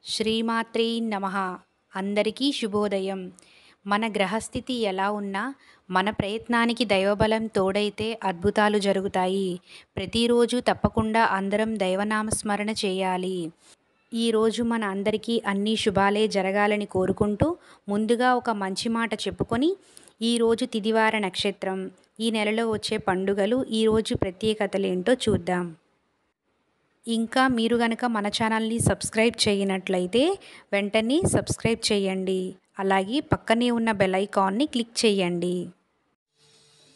శ్రీమాత్రే నమః. అందరికీ శుభోదయం. మన గ్రహస్థితి ఎలా ఉన్నా మన ప్రయత్నానికి దైవబలం తోడైతే అద్భుతాలు జరుగుతాయి. ప్రతిరోజు తప్పకుండా అందరం దైవనామస్మరణ చేయాలి. ఈరోజు మన అందరికీ అన్ని శుభాలే జరగాలని కోరుకుంటూ ముందుగా ఒక మంచి మాట చెప్పుకొని ఈరోజు తిదివార నక్షత్రం, ఈ నెలలో వచ్చే పండుగలు, ఈరోజు ప్రత్యేకతలేంటో చూద్దాం. ఇంకా మీరు గనక మన ఛానల్ని సబ్స్క్రైబ్ చేయనట్లయితే వెంటనే సబ్స్క్రైబ్ చేయండి. అలాగే పక్కనే ఉన్న బెల్ ఐకాన్ని క్లిక్ చేయండి.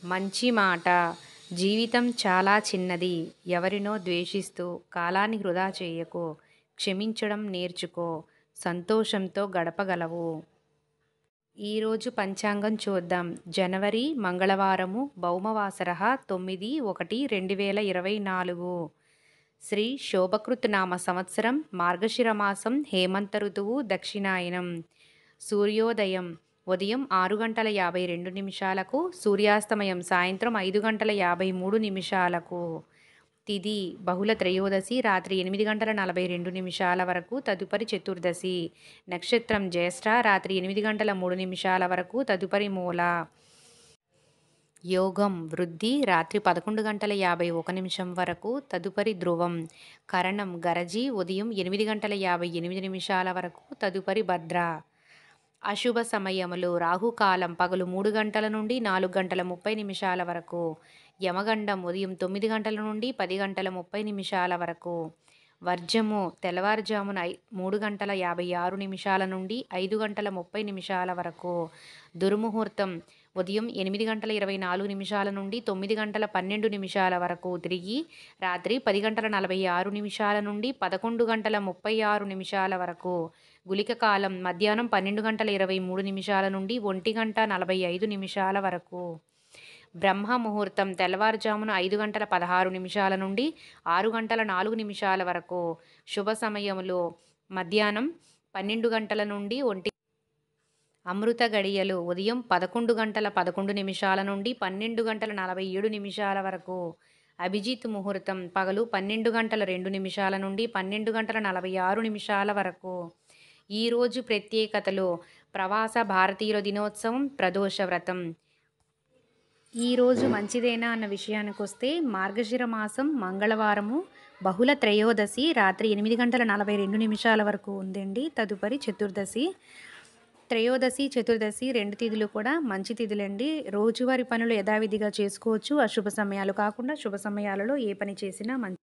మంచి మాట. జీవితం చాలా చిన్నది. ఎవరినో ద్వేషిస్తూ కాలాన్ని వృధా చేయకు. క్షమించడం నేర్చుకో. సంతోషంతో గడపగలవు. ఈరోజు పంచాంగం చూద్దాం. జనవరి మంగళవారము, భౌమవాసర 9/1/2024. శ్రీ శోభకృత్ నామ సంవత్సరం, మార్గశిర మాసం, హేమంత ఋతువు, దక్షిణాయనం. సూర్యోదయం ఉదయం 6:52, సూర్యాస్తమయం సాయంత్రం 5:53. తిథి బహుళ త్రయోదశి రాత్రి 8:42 వరకు, తదుపరి చతుర్దశి. నక్షత్రం జ్యేష్ఠ రాత్రి 8:03 వరకు, తదుపరి మూల. యోగం వృద్ధి రాత్రి 11:51 వరకు, తదుపరి ధ్రువం. కరణం గరజి ఉదయం 8:58 వరకు, తదుపరి భద్ర. అశుభ సమయములు రాహుకాలం పగలు 3 గంటల నుండి 4:30 వరకు, యమగండం ఉదయం 9 గంటల నుండి 10:30 వరకు, వర్జము తెల్లవారుజామున 3:56 నుండి 5:30 వరకు, దుర్ముహూర్తం ఉదయం 8:24 నుండి 9:12 వరకు, తిరిగి రాత్రి 10:46 నుండి 11:36 వరకు, గుళిక కాలం మధ్యాహ్నం 12:23 నుండి 1:45 వరకు, బ్రహ్మ ముహూర్తం తెల్లవారుజామున 5:16 నుండి 6:04 వరకు, శుభ సమయములు మధ్యాహ్నం 12 గంటల నుండి 1. అమృత గడియలు ఉదయం 11:11 నుండి 12:47 వరకు, అభిజిత్ ముహూర్తం పగలు 12:02 నుండి 12:46 వరకు. ఈరోజు ప్రత్యేకతలు: ప్రవాస భారతీయుల దినోత్సవం, ప్రదోష వ్రతం. ఈరోజు మంచిదేనా అన్న విషయానికి వస్తే, మార్గశిర మాసం మంగళవారము, బహుళ త్రయోదశి రాత్రి 8:42 వరకు ఉందండి. తదుపరి చతుర్దశి. త్రయోదశి, చతుర్దశి రెండు తిథులు కూడా మంచి తిథులండి. రోజువారి పనులు యథావిధిగా చేసుకోవచ్చు. అశుభ సమయాలు కాకుండా శుభ సమయాలలో ఏ పని చేసినా మంచి.